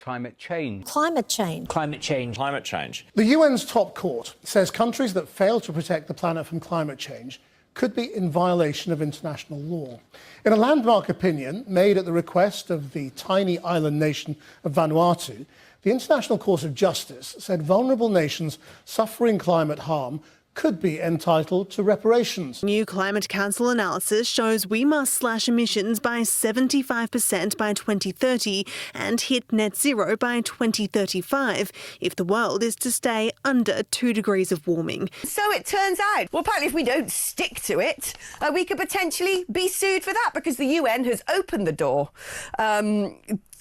Climate change. Climate change. Climate change. Climate change. The UN's top court says countries that fail to protect the planet from climate change could be in violation of international law. In a landmark opinion made at the request of the tiny island nation of Vanuatu, the International Court of Justice said vulnerable nations suffering climate harm could be entitled to reparations. New Climate Council analysis shows we must slash emissions by 75% by 2030 and hit net zero by 2035 if the world is to stay under 2 degrees of warming. So it turns out, well, apparently if we don't stick to it, we could potentially be sued for that because the UN has opened the door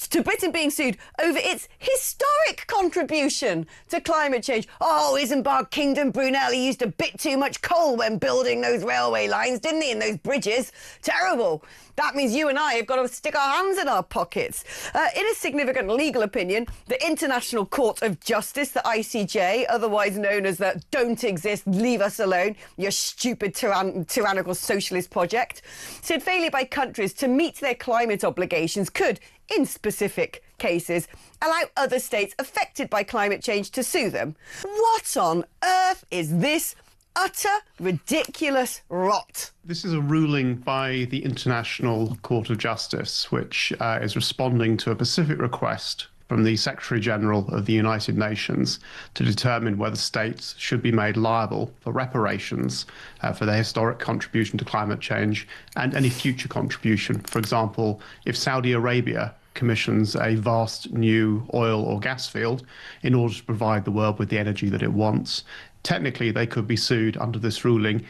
to Britain being sued over its historic contribution to climate change. Oh, Isambard Kingdom Brunel, he used a bit too much coal when building those railway lines, didn't he, and those bridges? Terrible. That means you and I have got to stick our hands in our pockets. In a significant legal opinion, the International Court of Justice, the ICJ, otherwise known as the Don't Exist, Leave Us Alone, your stupid tyrannical socialist project, said failure by countries to meet their climate obligations could, in specific cases, allow other states affected by climate change to sue them. What on earth is this utter ridiculous rot? This is a ruling by the International Court of Justice, which is responding to a specific request from the Secretary-General of the United Nations to determine whether states should be made liable for reparations for their historic contribution to climate change and any future contribution. For example, if Saudi Arabia commissions a vast new oil or gas field in order to provide the world with the energy that it wants, technically they could be sued under this ruling.